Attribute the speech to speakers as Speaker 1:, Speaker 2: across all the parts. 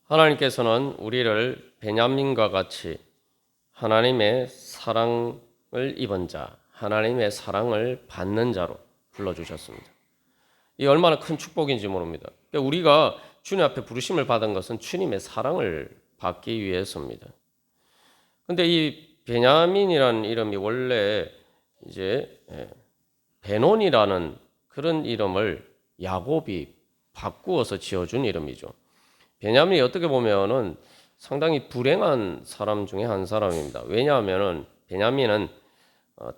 Speaker 1: 하나님께서는 우리를 베냐민과 같이 하나님의 사랑을 입은 자, 하나님의 사랑을 받는 자로 불러주셨습니다. 이 얼마나 큰 축복인지 모릅니다. 그러니까 우리가 주님 앞에 부르심을 받은 것은 주님의 사랑을 받기 위해서입니다. 근데 이 베냐민이라는 이름이 원래 이제 베논이라는 그런 이름을 야곱이 바꾸어서 지어준 이름이죠. 베냐민이 어떻게 보면은 상당히 불행한 사람 중에 한 사람입니다. 왜냐하면은 베냐민은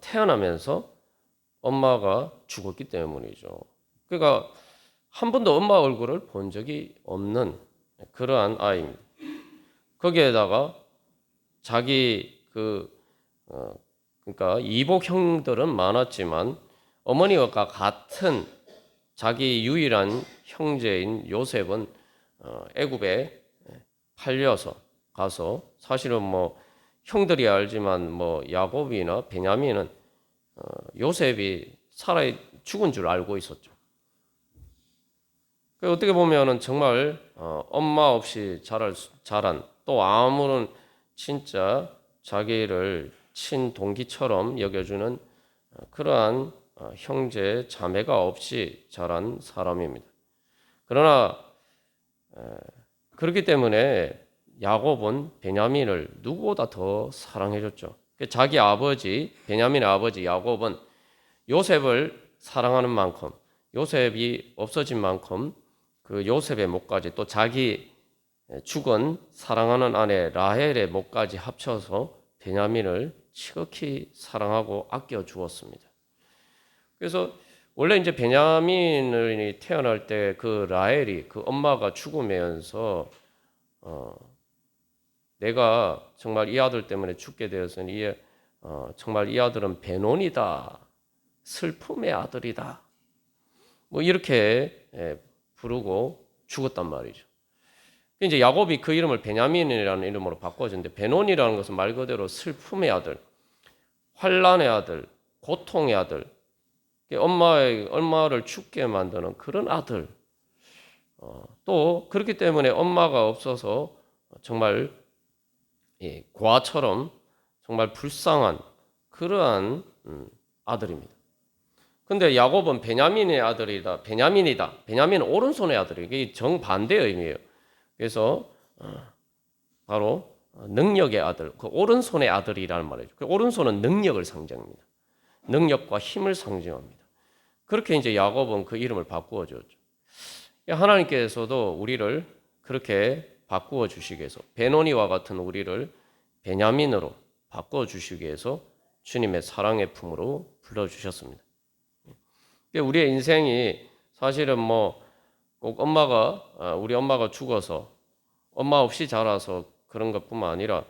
Speaker 1: 태어나면서 엄마가 죽었기 때문이죠. 그러니까 한 번도 엄마 얼굴을 본 적이 없는 그러한 아이입니다. 거기에다가 자기 그러니까 이복 형들은 많았지만 어머니와 같은 자기 유일한 형제인 요셉은 애굽에 팔려서 가서 사실은 뭐 형들이 알지만 뭐 야곱이나 베냐민은 요셉이 살아 죽은 줄 알고 있었죠. 어떻게 보면은 정말 엄마 없이 자란 또 아무런 진짜 자기를 친동기처럼 여겨주는 그러한 형제 자매가 없이 자란 사람입니다. 그러나 그렇기 때문에 야곱은 베냐민을 누구보다 더 사랑해줬죠. 자기 아버지 베냐민의 아버지 야곱은 요셉을 사랑하는 만큼 요셉이 없어진 만큼 그 요셉의 목까지 또 자기 죽은 사랑하는 아내 라헬의 목까지 합쳐서 베냐민을 지극히 사랑하고 아껴 주었습니다. 그래서 원래 이제 베냐민이 태어날 때 그 라헬이 그 엄마가 죽으면서 내가 정말 이 아들 때문에 죽게 되었으니 정말 이 아들은 베논이다, 슬픔의 아들이다, 뭐 이렇게 부르고 죽었단 말이죠. 이제 야곱이 그 이름을 베냐민이라는 이름으로 바꿔줬는데 베논이라는 것은 말 그대로 슬픔의 아들, 환란의 아들, 고통의 아들, 엄마를 죽게 만드는 그런 아들. 또 그렇기 때문에 엄마가 없어서 정말 고아처럼 정말 불쌍한 그러한 아들입니다. 근데 야곱은 베냐민의 아들이다. 베냐민은 오른손의 아들이에요. 이게 정반대의 의미예요. 그래서 바로 능력의 아들, 그 오른손의 아들이라는 말이죠. 그 오른손은 능력을 상징합니다. 능력과 힘을 상징합니다. 그렇게 이제 야곱은 그 이름을 바꾸어 줬죠. 하나님께서도 우리를 그렇게 바꾸어 주시기 위해서 베노니와 같은 우리를 베냐민으로 바꾸어 주시기 위해서 주님의 사랑의 품으로 불러 주셨습니다. 우리의 인생이 사실은 뭐 꼭 우리 엄마가 죽어서 엄마 없이 자라서 그런 것뿐만 아니라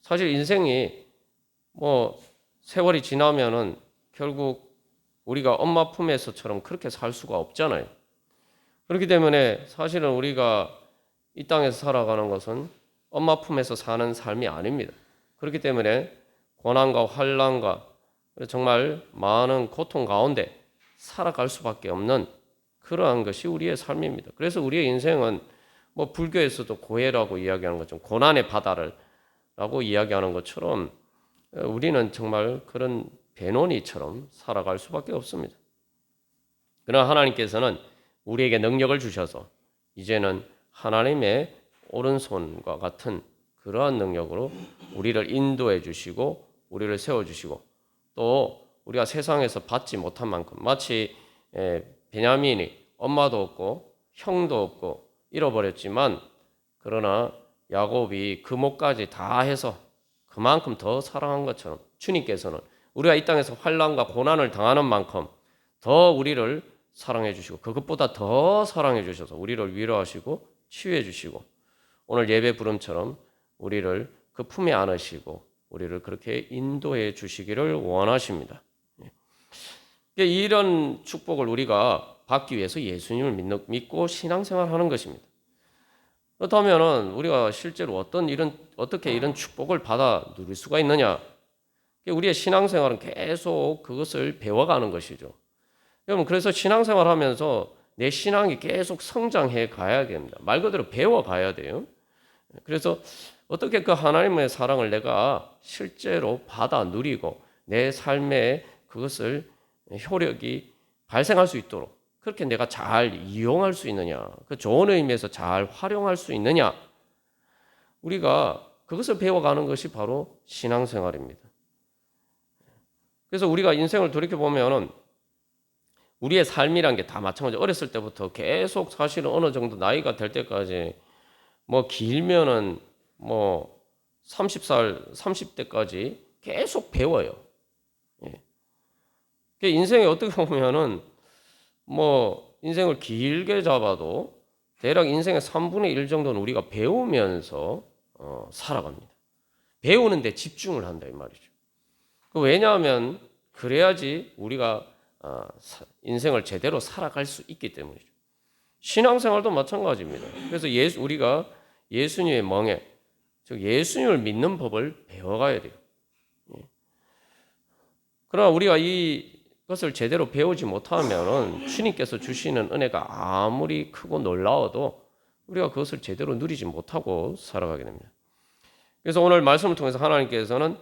Speaker 1: 사실 인생이 뭐 세월이 지나면은 결국 우리가 엄마 품에서처럼 그렇게 살 수가 없잖아요. 그렇기 때문에 사실은 우리가 이 땅에서 살아가는 것은 엄마 품에서 사는 삶이 아닙니다. 그렇기 때문에 고난과 환난과 정말 많은 고통 가운데 살아갈 수밖에 없는 그러한 것이 우리의 삶입니다. 그래서 우리의 인생은 뭐 불교에서도 고해라고 이야기하는 것처럼 고난의 바다라고 이야기하는 것처럼 우리는 정말 그런 베노니처럼 살아갈 수밖에 없습니다. 그러나 하나님께서는 우리에게 능력을 주셔서 이제는 하나님의 오른손과 같은 그러한 능력으로 우리를 인도해 주시고 우리를 세워 주시고 또 우리가 세상에서 받지 못한 만큼 마치 베냐민이 엄마도 없고 형도 없고 잃어버렸지만 그러나 야곱이 그 목까지 다 해서 그만큼 더 사랑한 것처럼 주님께서는 우리가 이 땅에서 환난과 고난을 당하는 만큼 더 우리를 사랑해 주시고 그것보다 더 사랑해 주셔서 우리를 위로하시고 치유해 주시고 오늘 예배 부름처럼 우리를 그 품에 안으시고 우리를 그렇게 인도해 주시기를 원하십니다. 이런 축복을 우리가 받기 위해서 예수님을 믿고 신앙생활하는 것입니다. 그렇다면 우리가 실제로 어떻게 이런 축복을 받아 누릴 수가 있느냐? 우리의 신앙생활은 계속 그것을 배워가는 것이죠. 여러분 그래서 신앙생활하면서 내 신앙이 계속 성장해 가야 됩니다. 말 그대로 배워 가야 돼요. 그래서 어떻게 그 하나님의 사랑을 내가 실제로 받아 누리고 내 삶에 그것을 효력이 발생할 수 있도록 그렇게 내가 잘 이용할 수 있느냐, 그 좋은 의미에서 잘 활용할 수 있느냐, 우리가 그것을 배워가는 것이 바로 신앙생활입니다. 그래서 우리가 인생을 돌이켜보면은 우리의 삶이란 게 다 마찬가지. 어렸을 때부터 계속 사실은 어느 정도 나이가 될 때까지 뭐 길면은 뭐 30살, 30대까지 계속 배워요. 예. 인생에 어떻게 보면은 뭐 인생을 길게 잡아도 대략 인생의 3분의 1 정도는 우리가 배우면서 살아갑니다. 배우는 데 집중을 한다 이 말이죠. 왜냐하면 그래야지 우리가 인생을 제대로 살아갈 수 있기 때문이죠. 신앙생활도 마찬가지입니다. 그래서 우리가 예수님의 멍에, 즉 예수님을 믿는 법을 배워가야 돼요. 그러나 우리가 이것을 제대로 배우지 못하면 주님께서 주시는 은혜가 아무리 크고 놀라워도 우리가 그것을 제대로 누리지 못하고 살아가게 됩니다. 그래서 오늘 말씀을 통해서 하나님께서는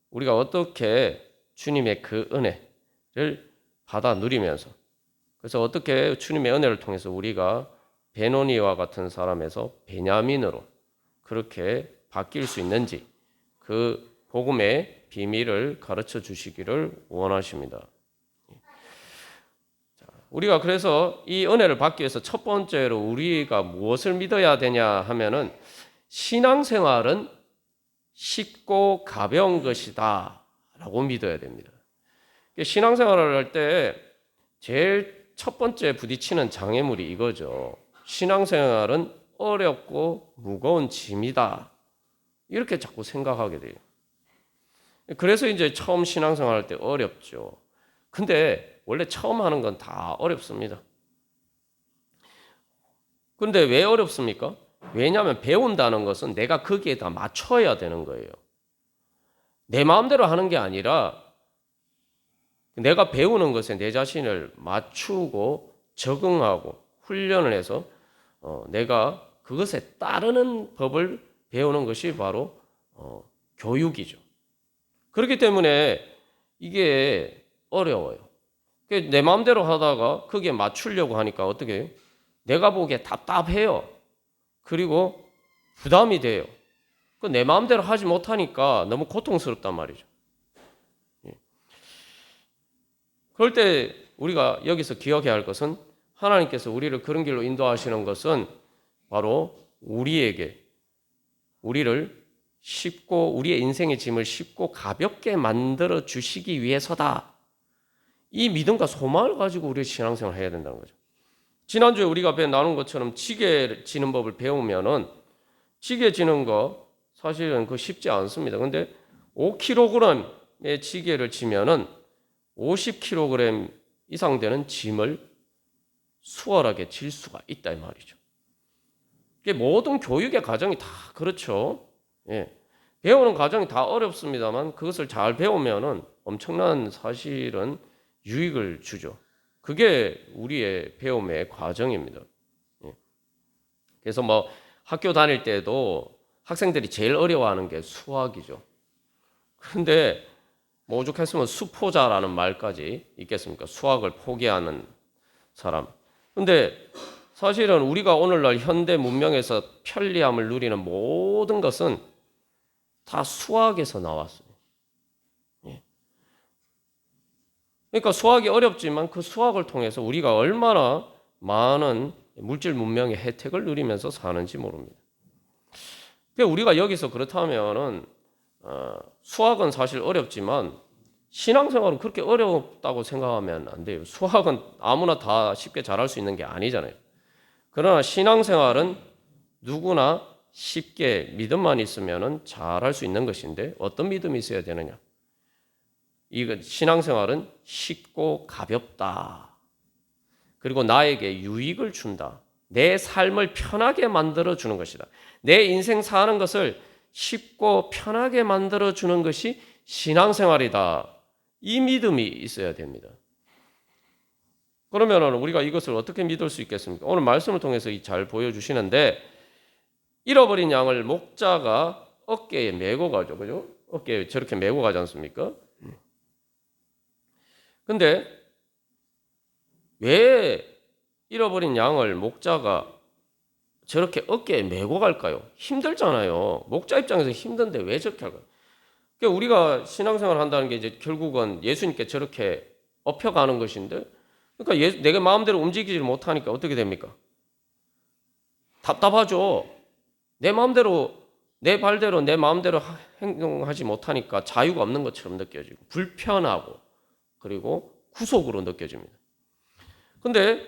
Speaker 1: 우리가 어떻게 주님의 그 은혜를 받아 누리면서, 그래서 어떻게 주님의 은혜를 통해서 우리가 베노니와 같은 사람에서 베냐민으로 그렇게 바뀔 수 있는지 그 복음의 비밀을 가르쳐 주시기를 원하십니다. 우리가 그래서 이 은혜를 받기 위해서 첫 번째로 우리가 무엇을 믿어야 되냐 하면은 신앙생활은 쉽고 가벼운 것이다 라고 믿어야 됩니다. 신앙생활을 할 때 제일 첫 번째 부딪히는 장애물이 이거죠. 신앙생활은 어렵고 무거운 짐이다. 이렇게 자꾸 생각하게 돼요. 그래서 이제 처음 신앙생활 할 때 어렵죠. 근데 원래 처음 하는 건 다 어렵습니다. 근데 왜 어렵습니까? 왜냐하면 배운다는 것은 내가 거기에 다 맞춰야 되는 거예요. 내 마음대로 하는 게 아니라 내가 배우는 것에 내 자신을 맞추고 적응하고 훈련을 해서 내가 그것에 따르는 법을 배우는 것이 바로 교육이죠. 그렇기 때문에 이게 어려워요. 내 마음대로 하다가 거기에 맞추려고 하니까 어떻게 해요? 내가 보기에 답답해요. 그리고 부담이 돼요. 내 마음대로 하지 못하니까 너무 고통스럽단 말이죠. 그럴 때 우리가 여기서 기억해야 할 것은 하나님께서 우리를 그런 길로 인도하시는 것은 바로 우리를 쉽고 우리의 인생의 짐을 쉽고 가볍게 만들어 주시기 위해서다. 이 믿음과 소망을 가지고 우리의 신앙생활을 해야 된다는 거죠. 지난주에 우리가 나눈 것처럼 지게 지는 법을 배우면은 지게 지는 거 사실은 그 쉽지 않습니다. 근데 5kg의 지게를 지면은 50kg 이상 되는 짐을 수월하게 질 수가 있다 이 말이죠. 이게 모든 교육의 과정이 다 그렇죠. 예. 배우는 과정이 다 어렵습니다만 그것을 잘 배우면은 엄청난 사실은 유익을 주죠. 그게 우리의 배움의 과정입니다. 예. 그래서 뭐 학교 다닐 때도 학생들이 제일 어려워하는 게 수학이죠. 그런데 뭐 오죽했으면 수포자라는 말까지 있겠습니까? 수학을 포기하는 사람. 근데 사실은 우리가 오늘날 현대 문명에서 편리함을 누리는 모든 것은 다 수학에서 나왔어요. 예. 그러니까 수학이 어렵지만 그 수학을 통해서 우리가 얼마나 많은 물질 문명의 혜택을 누리면서 사는지 모릅니다. 그러니까 우리가 여기서 그렇다면은 수학은 사실 어렵지만 신앙생활은 그렇게 어렵다고 생각하면 안 돼요. 수학은 아무나 다 쉽게 잘할 수 있는 게 아니잖아요. 그러나 신앙생활은 누구나 쉽게 믿음만 있으면 잘할 수 있는 것인데 어떤 믿음이 있어야 되느냐? 이 신앙생활은 쉽고 가볍다. 그리고 나에게 유익을 준다. 내 삶을 편하게 만들어주는 것이다. 내 인생 사는 것을 쉽고 편하게 만들어주는 것이 신앙생활이다. 이 믿음이 있어야 됩니다. 그러면 우리가 이것을 어떻게 믿을 수 있겠습니까? 오늘 말씀을 통해서 잘 보여주시는데 잃어버린 양을 목자가 어깨에 메고 가죠. 그죠? 어깨에 저렇게 메고 가지 않습니까? 근데 왜 잃어버린 양을 목자가 저렇게 어깨에 메고 갈까요? 힘들잖아요. 목자 입장에서 힘든데 왜 저렇게 할까요? 그러니까 우리가 신앙생활 한다는 게 이제 결국은 예수님께 저렇게 업혀가는 것인데, 그러니까 내가 마음대로 움직이지 못하니까 어떻게 됩니까? 답답하죠. 내 마음대로, 내 발대로, 내 마음대로 행동하지 못하니까 자유가 없는 것처럼 느껴지고, 불편하고, 그리고 구속으로 느껴집니다. 근데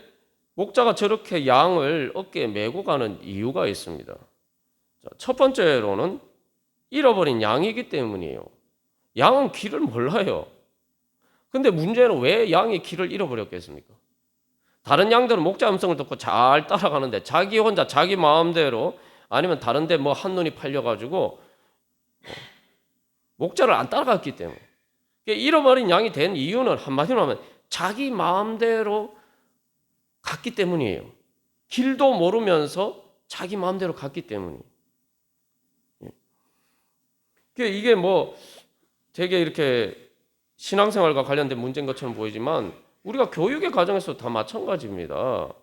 Speaker 1: 목자가 저렇게 양을 어깨에 메고 가는 이유가 있습니다. 첫 번째로는 잃어버린 양이기 때문이에요. 양은 길을 몰라요. 근데 문제는 왜 양이 길을 잃어버렸겠습니까? 다른 양들은 목자 음성을 듣고 잘 따라가는데 자기 혼자 자기 마음대로 아니면 다른 데 뭐 한눈이 팔려가지고 목자를 안 따라갔기 때문에. 잃어버린 양이 된 이유는 한마디로 하면 자기 마음대로 갔기 때문이에요. 길도 모르면서 자기 마음대로 갔기 때문이에요. 이게 뭐 되게 이렇게 신앙생활과 관련된 문제인 것처럼 보이지만 우리가 교육의 과정에서 다 마찬가지입니다.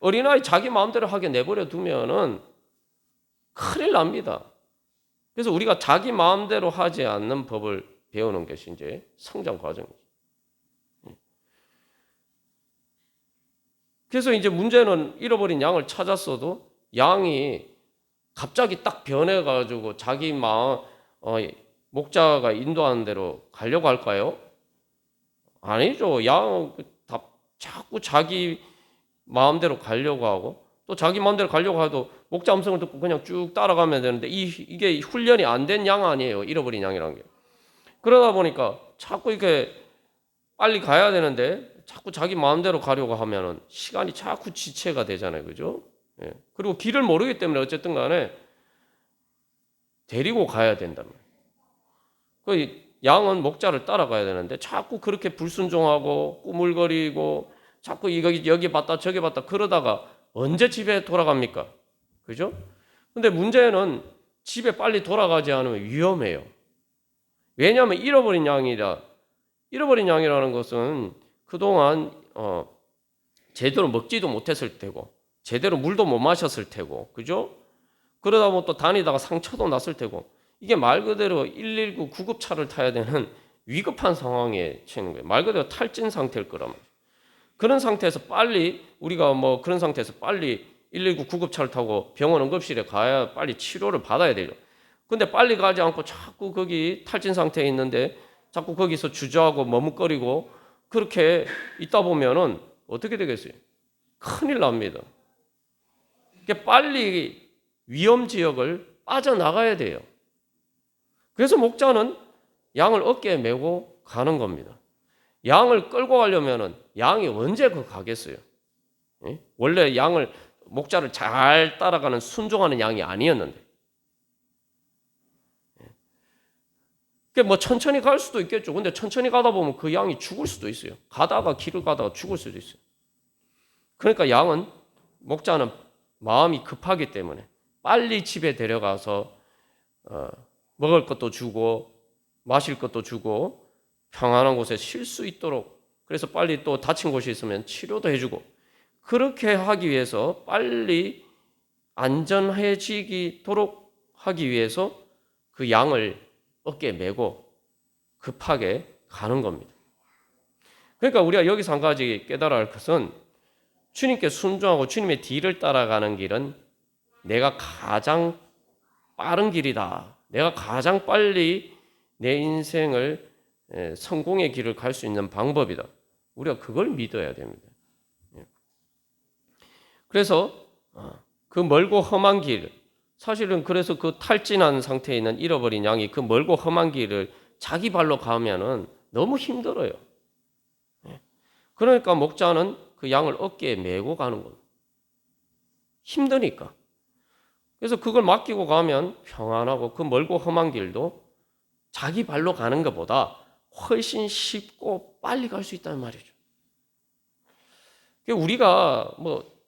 Speaker 1: 어린아이 자기 마음대로 하게 내버려 두면은 큰일 납니다. 그래서 우리가 자기 마음대로 하지 않는 법을 배우는 것이 이제 성장 과정이죠. 그래서 이제 문제는 잃어버린 양을 찾았어도 양이 갑자기 딱 변해가지고 자기 마음, 목자가 인도하는 대로 가려고 할까요? 아니죠. 양은 자꾸 자기 마음대로 가려고 하고 또 자기 마음대로 가려고 해도 목자 음성을 듣고 그냥 쭉 따라가면 되는데 이게 훈련이 안 된 양 아니에요. 잃어버린 양이라는 게. 그러다 보니까 자꾸 이렇게 빨리 가야 되는데 자꾸 자기 마음대로 가려고 하면은 시간이 자꾸 지체가 되잖아요. 그죠? 예. 그리고 길을 모르기 때문에 어쨌든 간에 데리고 가야 된다면. 그 양은 목자를 따라가야 되는데 자꾸 그렇게 불순종하고 꾸물거리고 자꾸 여기 봤다 저기 봤다 그러다가 언제 집에 돌아갑니까? 그죠? 근데 문제는 집에 빨리 돌아가지 않으면 위험해요. 왜냐하면 잃어버린 양이라는 것은 그동안 제대로 먹지도 못했을 테고 제대로 물도 못 마셨을 테고 그죠? 그러다 보면 또 다니다가 상처도 났을 테고 이게 말 그대로 119 구급차를 타야 되는 위급한 상황에 처하는 거예요. 말 그대로 탈진 상태일 거란 말이에요. 그런 상태에서 빨리 우리가 뭐 그런 상태에서 빨리 119 구급차를 타고 병원 응급실에 가야 빨리 치료를 받아야 되죠. 근데 빨리 가지 않고 자꾸 거기 탈진 상태에 있는데 자꾸 거기서 주저하고 머뭇거리고 그렇게 있다 보면은 어떻게 되겠어요? 큰일 납니다. 빨리 위험 지역을 빠져나가야 돼요. 그래서 목자는 양을 어깨에 메고 가는 겁니다. 양을 끌고 가려면은 양이 언제 가겠어요? 예? 원래 목자를 잘 따라가는 순종하는 양이 아니었는데. 뭐 천천히 갈 수도 있겠죠. 근데 천천히 가다 보면 그 양이 죽을 수도 있어요. 길을 가다가 죽을 수도 있어요. 그러니까 목자는 마음이 급하기 때문에 빨리 집에 데려가서 먹을 것도 주고 마실 것도 주고 평안한 곳에 쉴 수 있도록 그래서 빨리 또 다친 곳이 있으면 치료도 해주고 그렇게 하기 위해서 빨리 안전해지도록 하기 위해서 그 양을 어깨에 메고 급하게 가는 겁니다. 그러니까 우리가 여기서 한 가지 깨달아야 할 것은 주님께 순종하고 주님의 뒤를 따라가는 길은 내가 가장 빠른 길이다. 내가 가장 빨리 내 인생을 성공의 길을 갈 수 있는 방법이다. 우리가 그걸 믿어야 됩니다. 그래서 그 멀고 험한 길, 사실은 그래서 그 탈진한 상태에 있는 잃어버린 양이 그 멀고 험한 길을 자기 발로 가면은 너무 힘들어요. 그러니까 목자는 그 양을 어깨에 메고 가는 겁니다. 힘드니까. 그래서 그걸 맡기고 가면 평안하고 그 멀고 험한 길도 자기 발로 가는 것보다 훨씬 쉽고 빨리 갈 수 있다는 말이죠. 우리가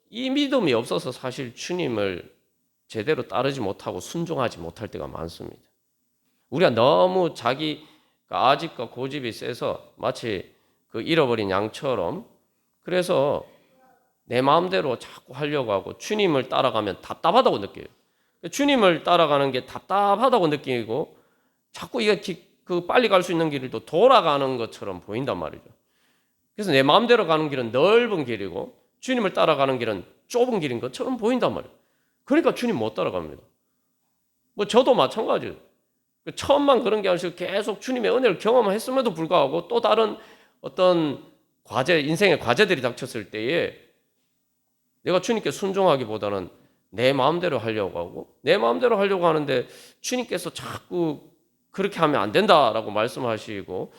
Speaker 1: 이 믿음이 없어서 사실 주님을 제대로 따르지 못하고 순종하지 못할 때가 많습니다. 우리가 너무 자기 아집과 고집이 세서 마치 그 잃어버린 양처럼, 그래서 내 마음대로 자꾸 하려고 하고 주님을 따라가면 답답하다고 느껴요. 주님을 따라가는 게 답답하다고 느끼고 자꾸 이게 그 빨리 갈 수 있는 길도 돌아가는 것처럼 보인단 말이죠. 그래서 내 마음대로 가는 길은 넓은 길이고 주님을 따라가는 길은 좁은 길인 것처럼 보인단 말이에요. 그러니까 주님 못 따라갑니다. 뭐 저도 마찬가지예요. 처음만 그런 게 아니고 계속 주님의 은혜를 경험했음에도 불구하고 또 다른 어떤 과제, 인생의 과제들이 닥쳤을 때에 내가 주님께 순종하기보다는 내 마음대로 하려고 하고, 내 마음대로 하려고 하는데 주님께서 자꾸 그렇게 하면 안 된다라고 말씀하시고,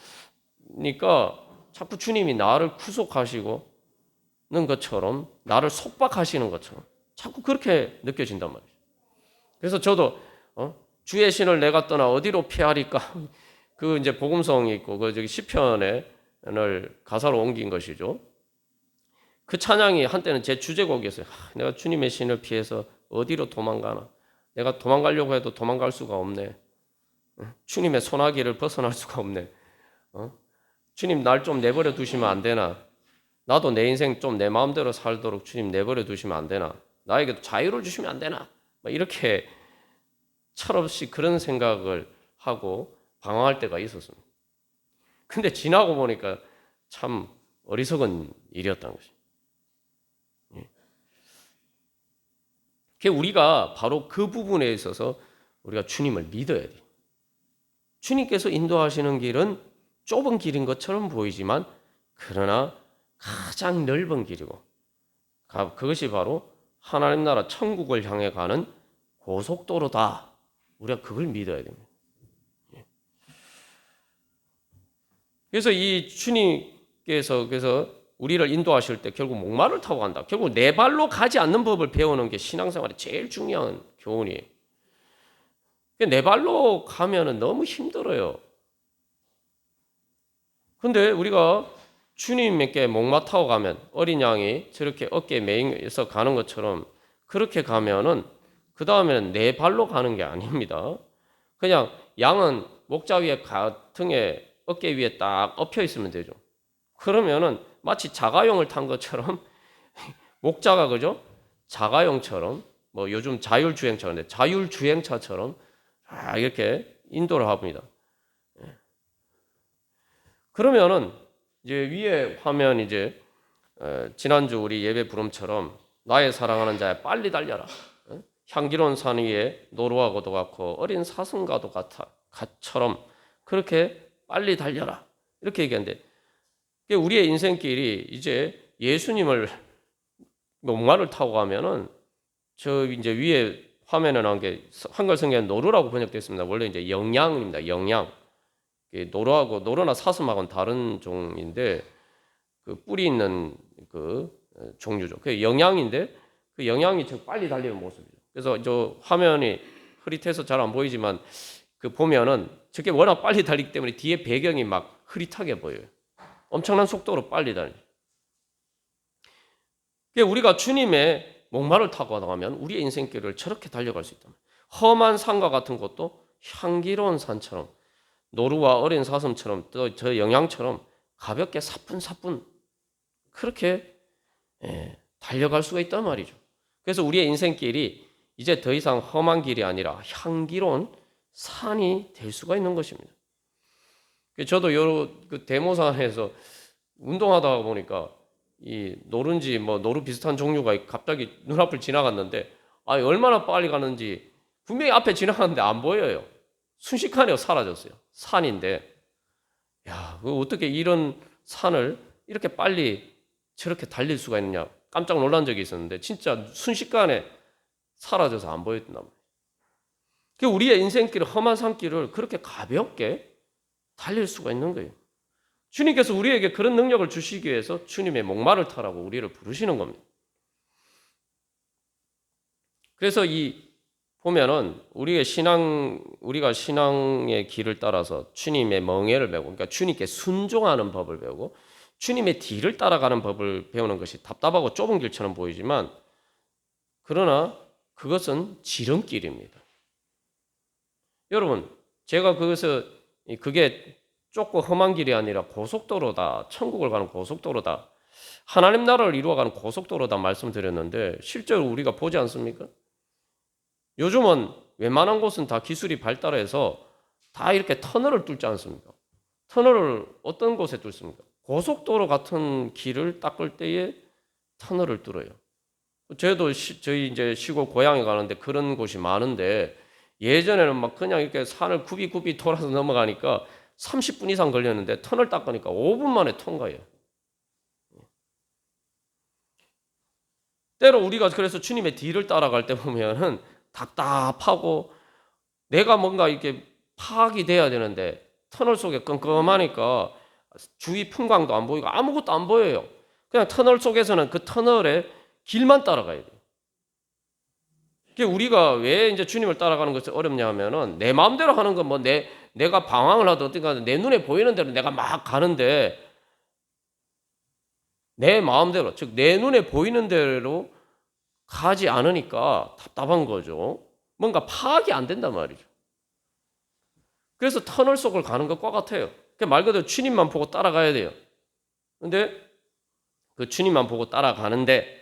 Speaker 1: 그러니까 자꾸 주님이 나를 구속하시고는 것처럼, 나를 속박하시는 것처럼 자꾸 그렇게 느껴진단 말이죠. 그래서 저도 주의 신을 내가 떠나 어디로 피하리까? 그 이제 복음성이 있고 그 저기 시편을 가사로 옮긴 것이죠. 그 찬양이 한때는 제 주제곡이었어요. 내가 주님의 신을 피해서 어디로 도망가나? 내가 도망가려고 해도 도망갈 수가 없네. 주님의 소나기를 벗어날 수가 없네. 주님 날 좀 내버려 두시면 안 되나? 나도 내 인생 좀 내 마음대로 살도록 주님 내버려 두시면 안 되나? 나에게도 자유를 주시면 안 되나? 이렇게 철없이 그런 생각을 하고 방황할 때가 있었습니다. 근데 지나고 보니까 참 어리석은 일이었다는 것입니다. 우리가 바로 그 부분에 있어서 우리가 주님을 믿어야 돼요. 주님께서 인도하시는 길은 좁은 길인 것처럼 보이지만 그러나 가장 넓은 길이고 그것이 바로 하나님 나라 천국을 향해 가는 고속도로다. 우리가 그걸 믿어야 됩니다. 그래서 이 주님께서 우리를 인도하실 때 결국 목마를 타고 간다. 결국 내 발로 가지 않는 법을 배우는 게 신앙생활의 제일 중요한 교훈이에요. 내 발로 가면은 너무 힘들어요. 근데 우리가 주님께 목마 타고 가면 어린 양이 저렇게 어깨에 매여서 가는 것처럼 그렇게 가면은 그 다음에는 내 발로 가는 게 아닙니다. 그냥 양은 목자 위에 등에 어깨 위에 딱 엎여 있으면 되죠. 그러면은 마치 자가용을 탄 것처럼 목자가 그죠? 자가용처럼 뭐 요즘 자율주행차인데 자율주행차처럼 이렇게 인도를 합니다. 그러면은 이제 위에 화면 이제 지난주 우리 예배 부름처럼 나의 사랑하는 자야 빨리 달려라. 향기로운 산 위에 노루하고도 같고 어린 사슴과도 같처럼 그렇게 빨리 달려라. 이렇게 얘기하는데 우리의 인생길이 이제 예수님을 목마를 타고 가면은 저 이제 위에 화면에 나온 게 한글 성경에 노루라고 번역되어 있습니다. 원래 이제 영양입니다. 영양. 노루나 사슴하고는 다른 종인데 그 뿔이 있는 그 종류죠. 그 영양인데 그 영양이 저 빨리 달리는 모습이죠. 그래서 저 화면이 흐릿해서 잘 안 보이지만 그 보면은 저게 워낙 빨리 달리기 때문에 뒤에 배경이 막 흐릿하게 보여요. 엄청난 속도로 빨리 달려. 우리가 주님의 목마를 타고 나가면 우리의 인생길을 저렇게 달려갈 수 있다. 험한 산과 같은 곳도 향기로운 산처럼 노루와 어린 사슴처럼 또 저 영양처럼 가볍게 사뿐사뿐 그렇게 달려갈 수가 있단 말이죠. 그래서 우리의 인생길이 이제 더 이상 험한 길이 아니라 향기로운 산이 될 수가 있는 것입니다. 저도 여러 그 대모산에서 운동하다 보니까 이 노른지 뭐 노루 비슷한 종류가 갑자기 눈앞을 지나갔는데 얼마나 빨리 가는지 분명히 앞에 지나갔는데 안 보여요. 순식간에 사라졌어요. 산인데 야, 어떻게 이런 산을 이렇게 빨리 저렇게 달릴 수가 있느냐 깜짝 놀란 적이 있었는데 진짜 순식간에 사라져서 안 보였단 말이에요. 우리의 인생길 험한 산길을 그렇게 가볍게 달릴 수가 있는 거예요. 주님께서 우리에게 그런 능력을 주시기 위해서 주님의 목마를 타라고 우리를 부르시는 겁니다. 그래서 보면은 우리가 신앙의 길을 따라서 주님의 멍에를 배우고, 그러니까 주님께 순종하는 법을 배우고, 주님의 뒤를 따라가는 법을 배우는 것이 답답하고 좁은 길처럼 보이지만, 그러나 그것은 지름길입니다. 여러분, 제가 그게 좁고 험한 길이 아니라 고속도로다, 천국을 가는 고속도로다, 하나님 나라를 이루어가는 고속도로다 말씀드렸는데 실제로 우리가 보지 않습니까? 요즘은 웬만한 곳은 다 기술이 발달해서 다 이렇게 터널을 뚫지 않습니까? 터널을 어떤 곳에 뚫습니까? 고속도로 같은 길을 닦을 때에 터널을 뚫어요. 저희 이제 시골 고향에 가는데 그런 곳이 많은데 예전에는 막 그냥 이렇게 산을 굽이굽이 돌아서 넘어가니까 30분 이상 걸렸는데 터널 닦으니까 5분 만에 통과해요. 때로 우리가 그래서 주님의 뒤를 따라갈 때 보면은 답답하고 내가 뭔가 이렇게 파악이 돼야 되는데 터널 속에 껌껌하니까 주위 풍광도 안 보이고 아무것도 안 보여요. 그냥 터널 속에서는 그 터널의 길만 따라가야 돼요. 그게 우리가 왜 이제 주님을 따라가는 것이 어렵냐 하면은 내 마음대로 하는 건 뭐 내가 방황을 하든 어떻게 내 눈에 보이는 대로 내가 막 가는데 내 마음대로 즉 내 눈에 보이는 대로 가지 않으니까 답답한 거죠. 뭔가 파악이 안 된단 말이죠. 그래서 터널 속을 가는 것과 같아요. 말 그대로 주님만 보고 따라가야 돼요. 근데 그 주님만 보고 따라가는데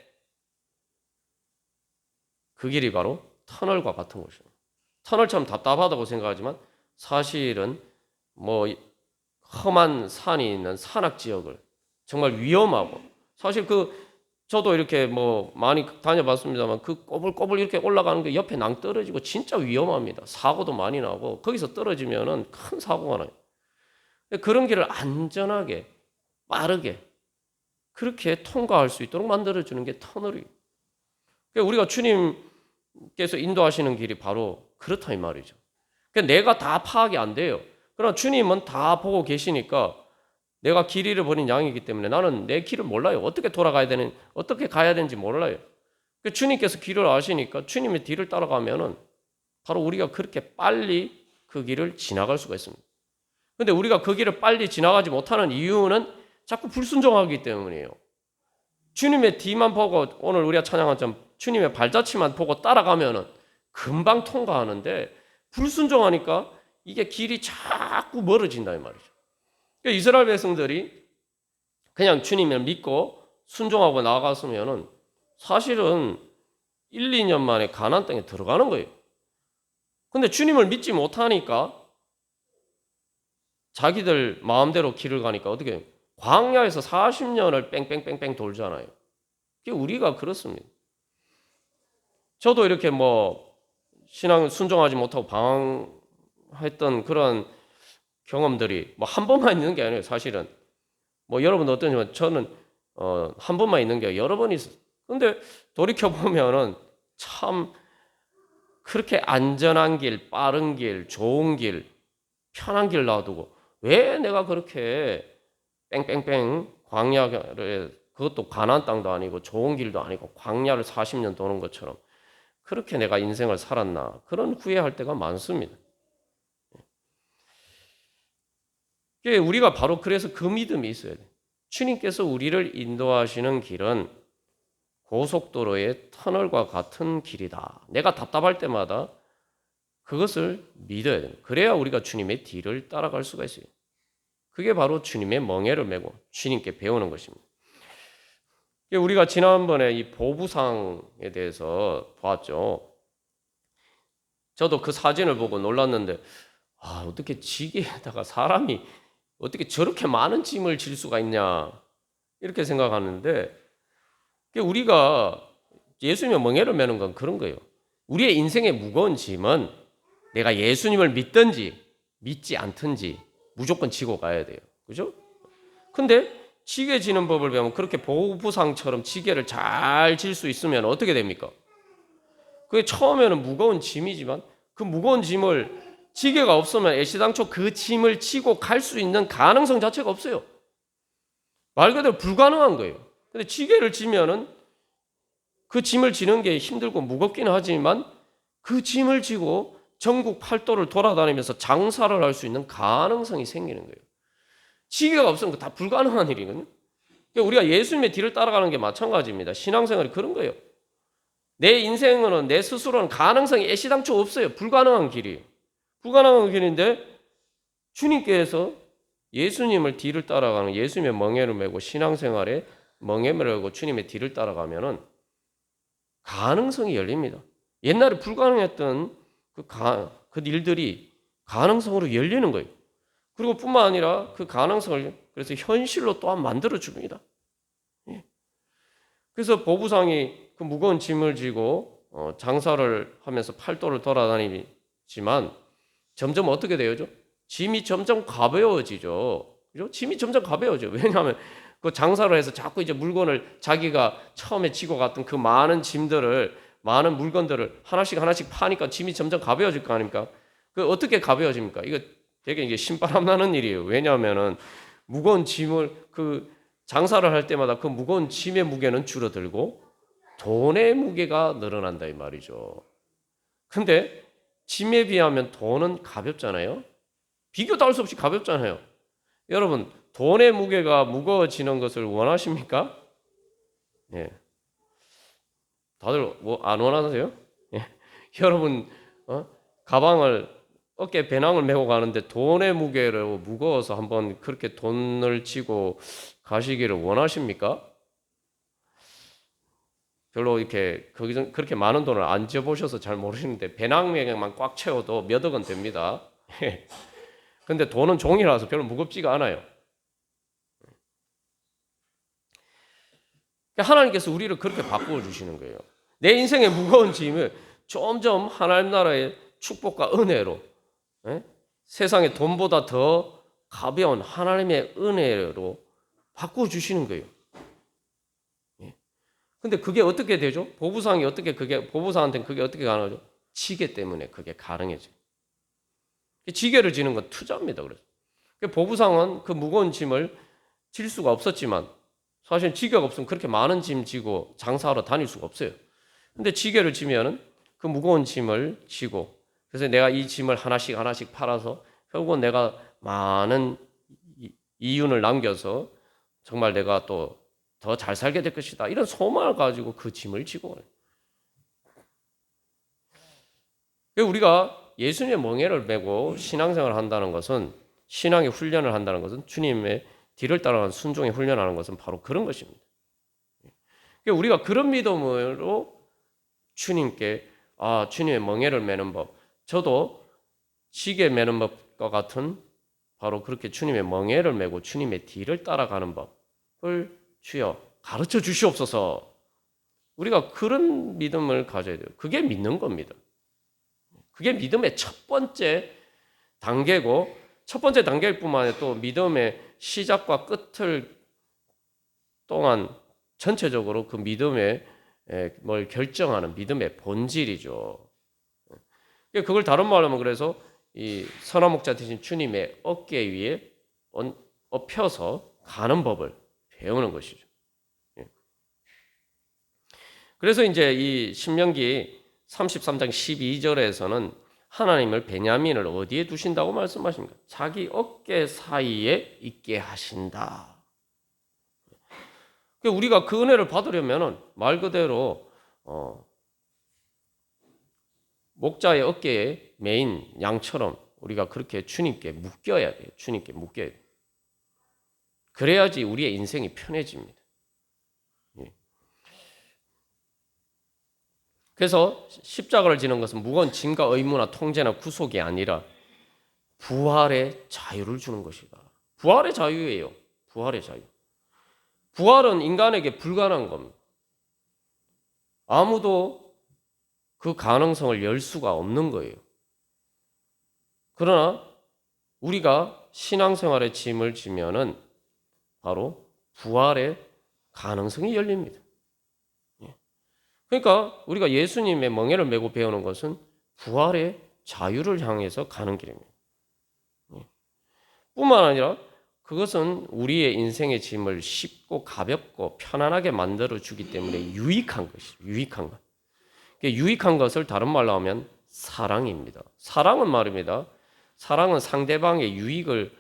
Speaker 1: 그 길이 바로 터널과 같은 것이에요. 터널처럼 답답하다고 생각하지만 사실은 뭐 험한 산이 있는 산악 지역을 정말 위험하고 사실 저도 이렇게 뭐 많이 다녀봤습니다만 그 꼬불꼬불 이렇게 올라가는 게 옆에 낭 떨어지고 진짜 위험합니다. 사고도 많이 나고 거기서 떨어지면은 큰 사고가 나요. 그런 길을 안전하게 빠르게 그렇게 통과할 수 있도록 만들어주는 게 터널이에요. 우리가 주님께서 인도하시는 길이 바로 그렇다 이 말이죠. 내가 다 파악이 안 돼요. 그러나 주님은 다 보고 계시니까 내가 길 잃어버린 양이기 때문에 나는 내 길을 몰라요. 어떻게 가야 되는지 몰라요. 주님께서 길을 아시니까 주님의 뒤를 따라가면은 바로 우리가 그렇게 빨리 그 길을 지나갈 수가 있습니다. 근데 우리가 그 길을 빨리 지나가지 못하는 이유는 자꾸 불순종하기 때문이에요. 주님의 뒤만 보고 오늘 우리가 찬양한 점 주님의 발자취만 보고 따라가면은 금방 통과하는데 불순종하니까 이게 길이 자꾸 멀어진다 이 말이죠. 그러니까 이스라엘 백성들이 그냥 주님을 믿고 순종하고 나아갔으면은 사실은 1, 2년 만에 가나안 땅에 들어가는 거예요. 근데 주님을 믿지 못하니까 자기들 마음대로 길을 가니까 어떻게 해요? 광야에서 40년을 뺑뺑뺑뺑 돌잖아요. 그게 우리가 그렇습니다. 저도 이렇게 뭐 신앙 순종하지 못하고 방황했던 그런 경험들이 뭐 한 번만 있는 게 아니에요. 사실은 뭐 여러분도 어떠냐면 저는 한 번만 있는 게 여러 번 있어요. 근데 돌이켜 보면은 참 그렇게 안전한 길, 빠른 길, 좋은 길, 편한 길 놔두고 왜 내가 그렇게 뺑뺑뺑 광야를 그것도 가나안 땅도 아니고 좋은 길도 아니고 광야를 40년 도는 것처럼 그렇게 내가 인생을 살았나 그런 후회할 때가 많습니다. 우리가 바로 그래서 그 믿음이 있어야 돼요. 주님께서 우리를 인도하시는 길은 고속도로의 터널과 같은 길이다. 내가 답답할 때마다 그것을 믿어야 돼요. 그래야 우리가 주님의 뒤를 따라갈 수가 있어요. 그게 바로 주님의 멍에를 메고 주님께 배우는 것입니다. 우리가 지난번에 이 보부상에 대해서 봤죠. 저도 그 사진을 보고 놀랐는데 어떻게 지게에다가 사람이 어떻게 저렇게 많은 짐을 질 수가 있냐 이렇게 생각하는데 우리가 예수님의 멍에를 메는 건 그런 거예요. 우리의 인생의 무거운 짐은 내가 예수님을 믿든지 믿지 않든지 무조건 지고 가야 돼요. 그죠? 근데 지게 지는 법을 배우면 그렇게 보부상처럼 지게를 잘 질 수 있으면 어떻게 됩니까? 그게 처음에는 무거운 짐이지만 그 무거운 짐을 지게가 없으면 애시당초 그 짐을 지고 갈 수 있는 가능성 자체가 없어요. 말 그대로 불가능한 거예요. 근데 지게를 지면은 그 짐을 지는 게 힘들고 무겁긴 하지만 그 짐을 지고 전국 팔도를 돌아다니면서 장사를 할 수 있는 가능성이 생기는 거예요. 지게가 없으면 다 불가능한 일이거든요. 그러니까 우리가 예수님의 뒤를 따라가는 게 마찬가지입니다. 신앙생활이 그런 거예요. 내 인생은 내 스스로는 가능성이 애시당초 없어요. 불가능한 길이에요. 불가능한 길인데 주님께서 예수님을 뒤를 따라가는 예수님의 멍에를 메고 신앙생활에 멍에를 메고 주님의 뒤를 따라가면은 가능성이 열립니다. 옛날에 불가능했던 그 일들이 가능성으로 열리는 거예요. 그리고 뿐만 아니라 그 가능성을 그래서 현실로 또한 만들어 줍니다. 그래서 보부상이 그 무거운 짐을 지고 장사를 하면서 팔도를 돌아다니지만 점점 어떻게 되죠? 짐이 점점 가벼워지죠. 그죠? 짐이 점점 가벼워져요. 왜냐하면 그 장사를 해서 자꾸 이제 물건을 자기가 처음에 지고 갔던 그 많은 짐들을 많은 물건들을 하나씩 파니까 짐이 점점 가벼워질 거 아닙니까? 그 어떻게 가벼워집니까? 이거 되게 이게 신바람 나는 일이에요. 왜냐하면은 무거운 짐을 그 장사를 할 때마다 그 무거운 짐의 무게는 줄어들고 돈의 무게가 늘어난다 이 말이죠. 근데 짐에 비하면 돈은 가볍잖아요. 비교도 할 수 없이 가볍잖아요. 여러분 돈의 무게가 무거워지는 것을 원하십니까? 예. 다들 뭐 안 원하세요? 예. 여러분 가방을 어깨에 배낭을 메고 가는데 돈의 무게로 무거워서 한번 그렇게 돈을 지고 가시기를 원하십니까? 별로 이렇게 그렇게 많은 돈을 안 져보셔서 잘 모르시는데 배낭여행만 꽉 채워도 몇 억은 됩니다. 근데 돈은 종이라서 별로 무겁지가 않아요. 하나님께서 우리를 그렇게 바꾸어 주시는 거예요. 내 인생의 무거운 짐을 점점 하나님 나라의 축복과 은혜로 세상의 돈보다 더 가벼운 하나님의 은혜로 바꾸어 주시는 거예요. 근데 그게 어떻게 되죠? 보부상이 어떻게 보부상한테는 그게 어떻게 가능하죠? 지게 때문에 그게 가능해져요. 지게를 지는 건 투자입니다. 그래서 보부상은 그 무거운 짐을 질 수가 없었지만 사실 지게가 없으면 그렇게 많은 짐 지고 장사하러 다닐 수가 없어요. 근데 지게를 지면은 그 무거운 짐을 지고 그래서 내가 이 짐을 하나씩 팔아서 결국은 내가 많은 이윤을 남겨서 정말 내가 또 더 잘 살게 될 것이다. 이런 소망을 가지고 그 짐을 지고 우리가 예수님의 멍에를 메고 신앙생활을 한다는 것은 신앙의 훈련을 한다는 것은 주님의 뒤를 따라가는 순종의 훈련하는 것은 바로 그런 것입니다. 우리가 그런 믿음으로 주님께 주님의 멍에를 메는 법 저도 지게 메는 법과 같은 바로 그렇게 주님의 멍에를 메고 주님의 뒤를 따라가는 법을 주여 가르쳐 주시옵소서. 우리가 그런 믿음을 가져야 돼요. 그게 믿는 겁니다. 그게 믿음의 첫 번째 단계고 첫 번째 단계일 뿐만 아니라 또 믿음의 시작과 끝을 동안 전체적으로 그 믿음의 뭘 결정하는 믿음의 본질이죠. 그걸 다른 말로 하면 그래서 이 선한 목자 되신 주님의 어깨 위에 엎혀서 가는 법을 배우는 것이죠. 그래서 이제 이 신명기 33장 12절에서는 하나님을 베냐민을 어디에 두신다고 말씀하십니까? 자기 어깨 사이에 있게 하신다. 우리가 그 은혜를 받으려면 말 그대로 목자의 어깨에 메인 양처럼 우리가 그렇게 주님께 묶여야 돼요. 주님께 묶여야 돼요. 그래야지 우리의 인생이 편해집니다. 그래서 십자가를 지는 것은 무거운 짐과 의무나 통제나 구속이 아니라 부활의 자유를 주는 것이다. 부활의 자유예요. 부활의 자유. 부활은 인간에게 불가능한 겁니다. 아무도 그 가능성을 열 수가 없는 거예요. 그러나 우리가 신앙생활의 짐을 지면은 바로 부활의 가능성이 열립니다. 그러니까 우리가 예수님의 멍에를 메고 배우는 것은 부활의 자유를 향해서 가는 길입니다. 뿐만 아니라 그것은 우리의 인생의 짐을 쉽고 가볍고 편안하게 만들어 주기 때문에 유익한 것이죠. 유익한 것. 유익한 것을 다른 말로 하면 사랑입니다. 사랑은 말입니다. 사랑은 상대방의 유익을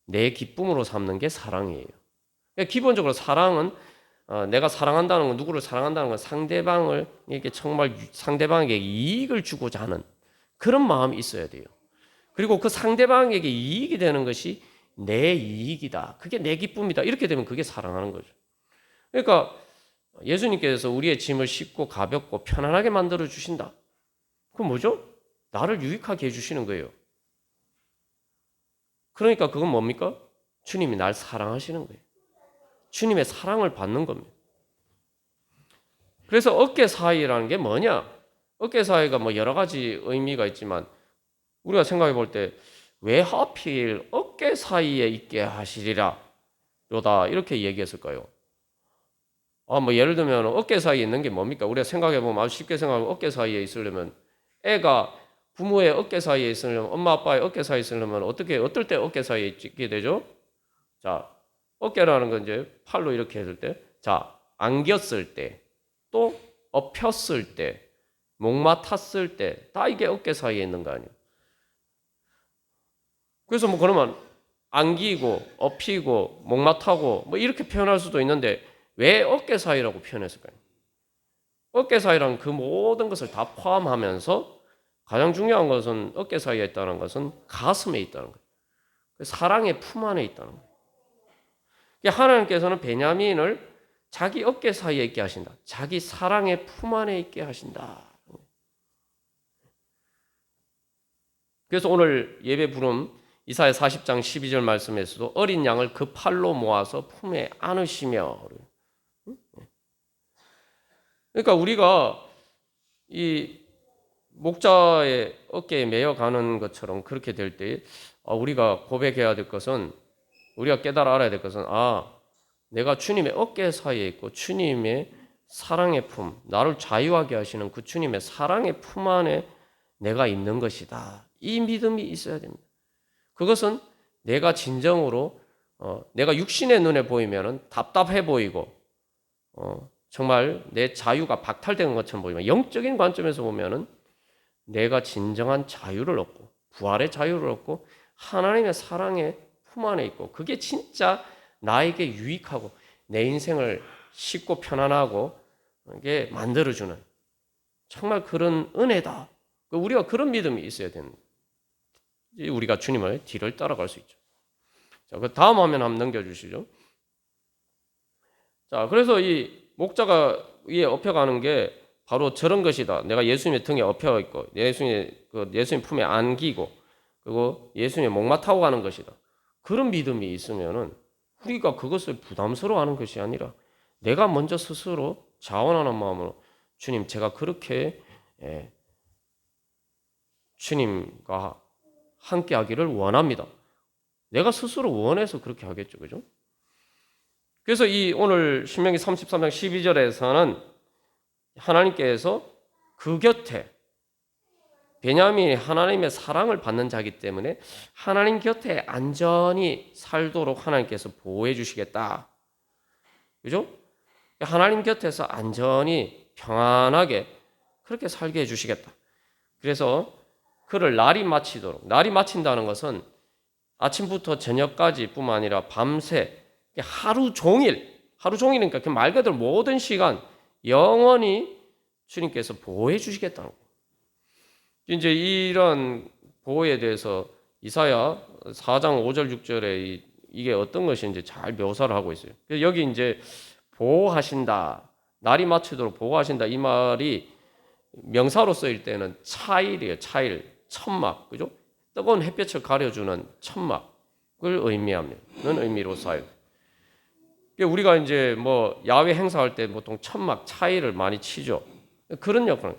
Speaker 1: 내 기쁨으로 삼는 게 사랑이에요. 기본적으로 사랑은 내가 사랑한다는 건, 누구를 사랑한다는 건 상대방에게 정말 상대방에게 이익을 주고자 하는 그런 마음이 있어야 돼요. 그리고 그 상대방에게 이익이 되는 것이 내 이익이다. 그게 내 기쁨이다. 이렇게 되면 그게 사랑하는 거죠. 그러니까 예수님께서 우리의 짐을 싣고 가볍고 편안하게 만들어 주신다. 그건 뭐죠? 나를 유익하게 해주시는 거예요. 그러니까 그건 뭡니까? 주님이 날 사랑하시는 거예요. 주님의 사랑을 받는 겁니다. 그래서 어깨 사이라는 게 뭐냐? 어깨 사이가 뭐 여러 가지 의미가 있지만 우리가 생각해 볼 때 왜 하필 어깨 사이에 있게 하시리라 요다 이렇게 얘기했을까요? 뭐 예를 들면 어깨 사이에 있는 게 뭡니까? 우리가 생각해 보면 아주 쉽게 생각하면 어깨 사이에 있으려면 애가 부모의 어깨 사이에 있으려면 엄마 아빠의 어깨 사이에 있으려면 어떨 때 어깨 사이에 있게 되죠? 자, 어깨라는 건 이제 팔로 이렇게 했을 때, 자, 안겼을 때, 또 엎혔을 때, 목 맡았을 때, 다 이게 어깨 사이에 있는 거 아니에요? 그래서 뭐 그러면 안기고, 엎히고, 목 맡하고, 뭐 이렇게 표현할 수도 있는데, 왜 어깨 사이라고 표현했을까요? 어깨 사이란 그 모든 것을 다 포함하면서 가장 중요한 것은 어깨 사이에 있다는 것은 가슴에 있다는 거예요. 사랑의 품 안에 있다는 거예요. 하나님께서는 베냐민을 자기 어깨 사이에 있게 하신다. 자기 사랑의 품 안에 있게 하신다. 그래서 오늘 예배 부름 이사야 40장 12절 말씀에서도 어린 양을 그 팔로 모아서 품에 안으시며. 그러니까 우리가 이 목자의 어깨에 매어가는 것처럼 그렇게 될 때 우리가 고백해야 될 것은, 우리가 깨달아 알아야 될 것은, 내가 주님의 어깨 사이에 있고 주님의 사랑의 품, 나를 자유하게 하시는 그 주님의 사랑의 품 안에 내가 있는 것이다. 이 믿음이 있어야 됩니다. 그것은 내가 진정으로 내가 육신의 눈에 보이면 답답해 보이고 정말 내 자유가 박탈된 것처럼 보이면, 영적인 관점에서 보면은 내가 진정한 자유를 얻고 부활의 자유를 얻고 하나님의 사랑의 품 안에 있고, 그게 진짜 나에게 유익하고 내 인생을 쉽고 편안하고 이게 만들어주는 정말 그런 은혜다. 우리가 그런 믿음이 있어야 되는, 우리가 주님의 뒤를 따라갈 수 있죠. 자, 그 다음 화면 한번 넘겨주시죠. 자, 그래서 이 목자가 위에 엎혀가는 게 바로 저런 것이다. 내가 예수님의 등에 엎혀 있고 예수님 품에 안기고 그리고 예수님의 목마 타고 가는 것이다. 그런 믿음이 있으면은 우리가 그것을 부담스러워하는 것이 아니라 내가 먼저 스스로 자원하는 마음으로, 주님, 제가 그렇게 주님과 함께 하기를 원합니다. 내가 스스로 원해서 그렇게 하겠죠. 그죠? 그래서 이 오늘 신명기 33장 12절에서는 하나님께서 그 곁에, 베냐민이 하나님의 사랑을 받는 자이기 때문에 하나님 곁에 안전히 살도록 하나님께서 보호해 주시겠다. 그죠? 하나님 곁에서 안전히 평안하게 그렇게 살게 해 주시겠다. 그래서 그를 날이 마치도록, 날이 마친다는 것은 아침부터 저녁까지 뿐만 아니라 밤새 하루 종일이니까 말 그대로 모든 시간 영원히 주님께서 보호해 주시겠다는 거예요. 이제 이런 보호에 대해서 이사야 4장 5절 6절에 이게 어떤 것인지 잘 묘사를 하고 있어요. 그래서 여기 이제 보호하신다, 날이 마치도록 보호하신다, 이 말이 명사로 쓰일 때는 차일이에요. 차일, 천막, 그죠? 뜨거운 햇볕을 가려주는 천막을 의미하는 의미로 사요. 우리가 이제 뭐 야외 행사할 때 보통 천막, 차일을 많이 치죠. 그런 역할.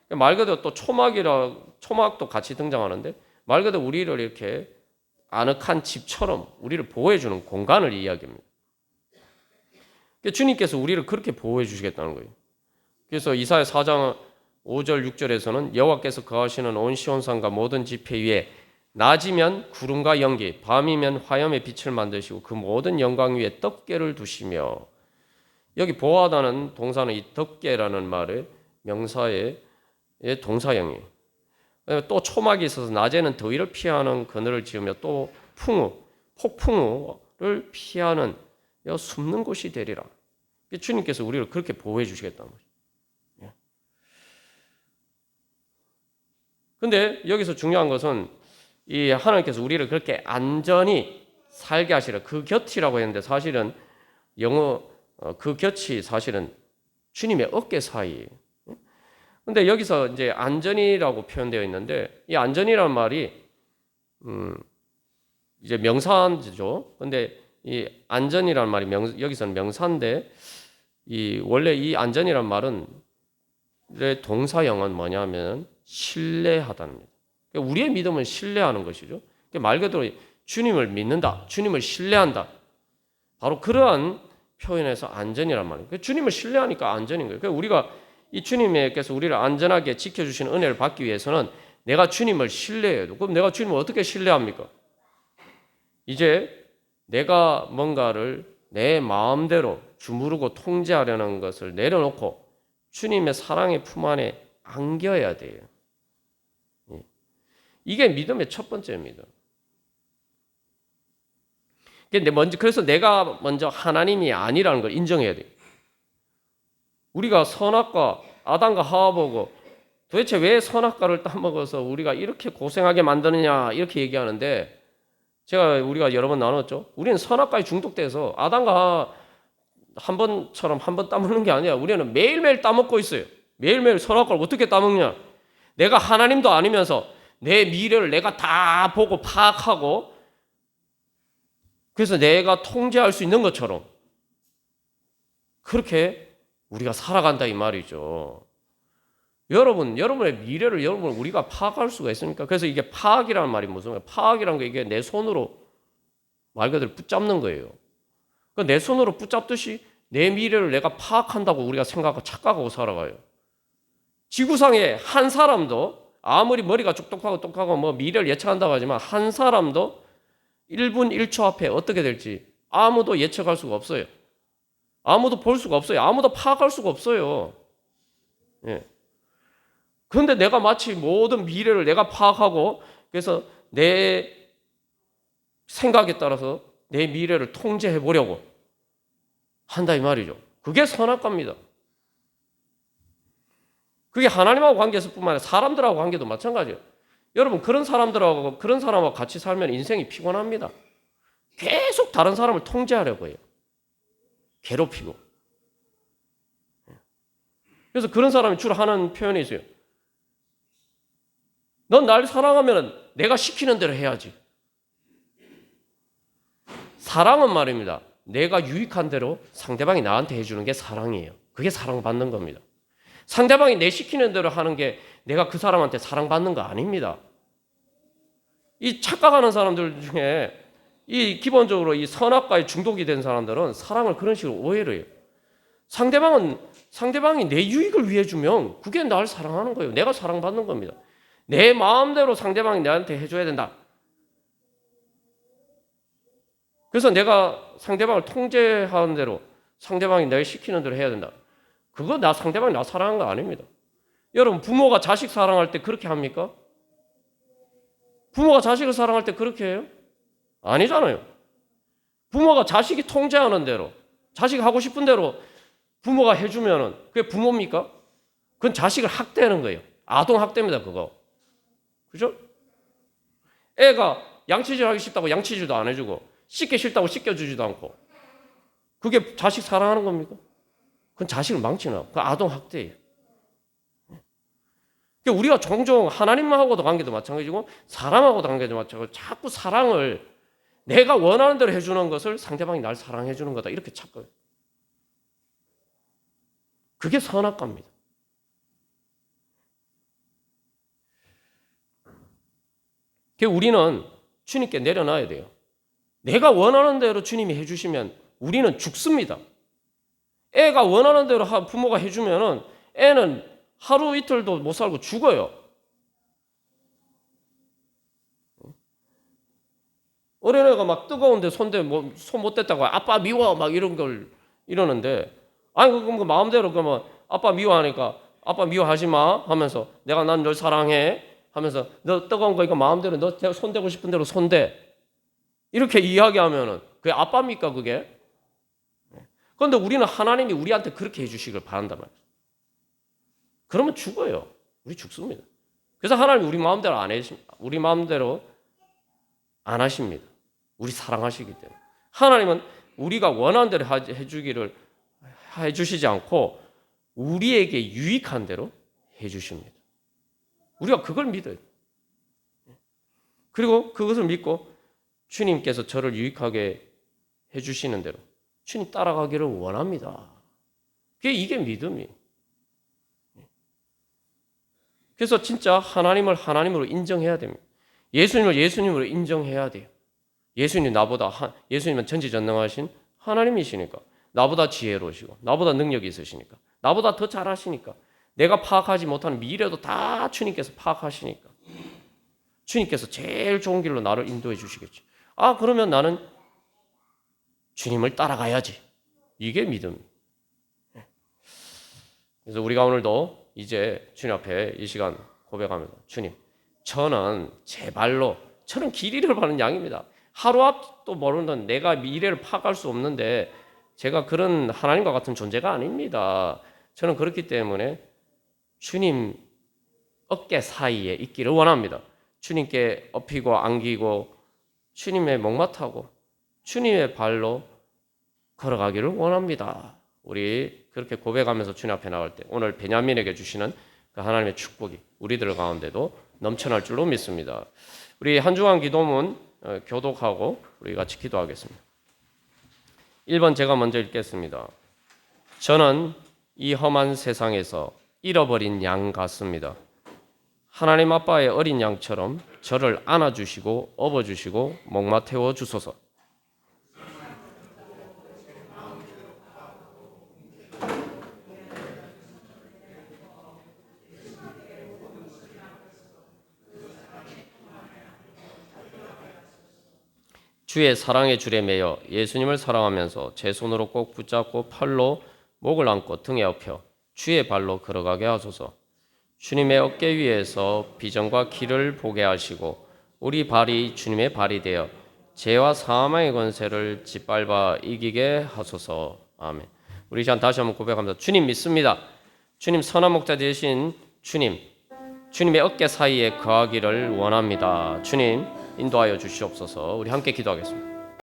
Speaker 1: 말 그대로 또 초막도 같이 등장하는데, 말 그대로 우리를 이렇게 아늑한 집처럼 우리를 보호해주는 공간을 이야기합니다. 주님께서 우리를 그렇게 보호해 주시겠다는 거예요. 그래서 이사야 4장 5절 6절에서는 여호와께서 거하시는 온 시온산과 모든 지폐 위에 낮이면 구름과 연기, 밤이면 화염의 빛을 만드시고 그 모든 영광 위에 덮개를 두시며, 여기 보호하다는 동사는 이 덮개라는 말의 명사의 동사형이에요. 또 초막이 있어서 낮에는 더위를 피하는 그늘을 지으며 또 폭풍우를 피하는 숨는 곳이 되리라. 주님께서 우리를 그렇게 보호해 주시겠다는 거죠. 근데 여기서 중요한 것은 이 하나님께서 우리를 그렇게 안전히 살게 하시라. 그 곁이라고 했는데 사실은 영어 그 곁이 사실은 주님의 어깨 사이예요. 근데 여기서 이제 안전이라고 표현되어 있는데 이 안전이라는 말이 이제 명사죠. 근데 이 안전이라는 말이 여기서는 명사인데 원래 이 안전이라는 말은 동사형은 뭐냐면 신뢰하다는 겁니다. 그러니까 우리의 믿음은 신뢰하는 것이죠. 그러니까 말 그대로 주님을 믿는다, 주님을 신뢰한다. 바로 그러한 표현에서 안전이란 말이에요. 그러니까 주님을 신뢰하니까 안전인 거예요. 그러니까 우리가 이 주님께서 우리를 안전하게 지켜주시는 은혜를 받기 위해서는 내가 주님을 신뢰해야 돼요. 그럼 내가 주님을 어떻게 신뢰합니까? 이제 내가 뭔가를 내 마음대로 주무르고 통제하려는 것을 내려놓고 주님의 사랑의 품 안에 안겨야 돼요. 이게 믿음의 첫 번째입니다. 그래서 내가 먼저 하나님이 아니라는 걸 인정해야 돼요. 우리가 선악과 아담과 하와 보고 도대체 왜 선악과를 따먹어서 우리가 이렇게 고생하게 만드느냐 이렇게 얘기하는데 우리가 여러 번 나눴죠. 우리는 선악과에 중독돼서 아담과 한 번처럼 한 번 따먹는 게 아니야. 우리는 매일매일 따먹고 있어요. 매일매일 선악과를 어떻게 따먹냐. 내가 하나님도 아니면서 내 미래를 내가 다 보고 파악하고 그래서 내가 통제할 수 있는 것처럼 그렇게 우리가 살아간다 이 말이죠. 여러분의 미래를 우리가 파악할 수가 있습니까? 그래서 이게 파악이라는 말이 무슨 말이에요? 파악이라는 게 이게 내 손으로 말 그대로 붙잡는 거예요. 내 손으로 붙잡듯이 내 미래를 내가 파악한다고 우리가 생각하고 착각하고 살아가요. 지구상에 한 사람도 아무리 머리가 똑똑하고 뭐 미래를 예측한다고 하지만 한 사람도 1분 1초 앞에 어떻게 될지 아무도 예측할 수가 없어요. 아무도 볼 수가 없어요. 아무도 파악할 수가 없어요. 예. 그런데 내가 마치 모든 미래를 내가 파악하고 그래서 내 생각에 따라서 내 미래를 통제해 보려고 한다 이 말이죠. 그게 선악과입니다. 그게 하나님하고 관계에서 뿐만 아니라 사람들하고 관계도 마찬가지예요. 여러분 그런 사람하고 같이 살면 인생이 피곤합니다. 계속 다른 사람을 통제하려고 해요. 괴롭히고. 그래서 그런 사람이 주로 하는 표현이 있어요. 넌 날 사랑하면 내가 시키는 대로 해야지. 사랑은 말입니다. 내가 유익한 대로 상대방이 나한테 해주는 게 사랑이에요. 그게 사랑받는 겁니다. 상대방이 내 시키는 대로 하는 게 내가 그 사람한테 사랑받는 거 아닙니다. 이 착각하는 사람들 중에 기본적으로 이 선악과에 중독이 된 사람들은 사랑을 그런 식으로 오해를 해요. 상대방이 내 유익을 위해 주면 그게 날 사랑하는 거예요. 내가 사랑받는 겁니다. 내 마음대로 상대방이 나한테 해줘야 된다. 그래서 내가 상대방을 통제하는 대로 상대방이 내 시키는 대로 해야 된다. 그거 상대방이 나 사랑하는 거 아닙니다. 여러분 부모가 자식 사랑할 때 그렇게 합니까? 부모가 자식을 사랑할 때 그렇게 해요? 아니잖아요. 부모가 자식이 통제하는 대로 자식이 하고 싶은 대로 부모가 해주면은 그게 부모입니까? 그건 자식을 학대하는 거예요. 아동학대입니다 그거. 그죠? 애가 양치질 하기 싫다고 양치질도 안 해주고 씻기 싫다고 씻겨주지도 않고 그게 자식 사랑하는 겁니까? 그건 자식을 망치는 거예요. 그건 아동학대예요. 그러니까 우리가 종종 하나님하고도 관계도 마찬가지고 사람하고도 관계도 마찬가지고 자꾸 사랑을 내가 원하는 대로 해주는 것을 상대방이 날 사랑해 주는 거다 이렇게 착각해요. 그게 선악과입니다. 그러니까 우리는 주님께 내려놔야 돼요. 내가 원하는 대로 주님이 해주시면 우리는 죽습니다. 애가 원하는 대로 부모가 해주면은 애는 하루 이틀도 못 살고 죽어요. 어린애가 막 뜨거운데 손 못 댔다고 아빠 미워 막 이런 걸 이러는데 아니 그럼 마음대로 그러면 아빠 미워하니까 아빠 미워하지 마 하면서 내가 난 널 사랑해 하면서 너 뜨거운 거 이거 마음대로 너 손대고 싶은 대로 손대 이렇게 이야기하면은 그게 아빠입니까 그게? 그런데 우리는 하나님이 우리한테 그렇게 해주시길 바란단 말이에요. 그러면 죽어요. 우리 죽습니다. 그래서 하나님이 우리 마음대로 안 하십니다. 우리 사랑하시기 때문에. 하나님은 우리가 원하는 대로 해주시지 않고 우리에게 유익한 대로 해주십니다. 우리가 그걸 믿어요. 그리고 그것을 믿고 주님께서 저를 유익하게 해주시는 대로 주님 따라가기를 원합니다. 이게 믿음이에요. 그래서 진짜 하나님을 하나님으로 인정해야 됩니다. 예수님을 예수님으로 인정해야 돼요. 예수님은 전지전능하신 하나님이시니까, 나보다 지혜로우시고 나보다 능력이 있으시니까, 나보다 더 잘하시니까, 내가 파악하지 못하는 미래도 다 주님께서 파악하시니까 주님께서 제일 좋은 길로 나를 인도해 주시겠지. 그러면 나는 주님을 따라가야지. 이게 믿음. 그래서 우리가 오늘도 이제 주님 앞에 이 시간 고백합니다. 주님, 저는 길 잃어가는 양입니다. 하루 앞도 모르는 내가 미래를 파악할 수 없는데 제가 그런 하나님과 같은 존재가 아닙니다. 저는 그렇기 때문에 주님 어깨 사이에 있기를 원합니다. 주님께 업히고 안기고 주님의 목마타고 주님의 발로 걸어가기를 원합니다. 우리 그렇게 고백하면서 주님 앞에 나갈 때 오늘 베냐민에게 주시는 그 하나님의 축복이 우리들 가운데도 넘쳐날 줄로 믿습니다. 우리 한 주간 기도문 교독하고 우리 같이 기도하겠습니다. 1번 제가 먼저 읽겠습니다. 저는 이 험한 세상에서 잃어버린 양 같습니다. 하나님 아빠의 어린 양처럼 저를 안아주시고 업어주시고 목마 태워 주소서. 주의 사랑의 줄에 매여 예수님을 사랑하면서 제 손으로 꼭 붙잡고 팔로 목을 안고 등에 업혀 주의 발로 걸어가게 하소서. 주님의 어깨 위에서 비전과 길을 보게 하시고 우리 발이 주님의 발이 되어 죄와 사망의 권세를 짓밟아 이기게 하소서. 아멘. 우리 시간 다시 한번 고백합니다. 주님 믿습니다. 주님 선한 목자 되신 주님의 어깨 사이에 거하기를 원합니다. 주님 인도하여 주시옵소서. 우리 함께 기도하겠습니다.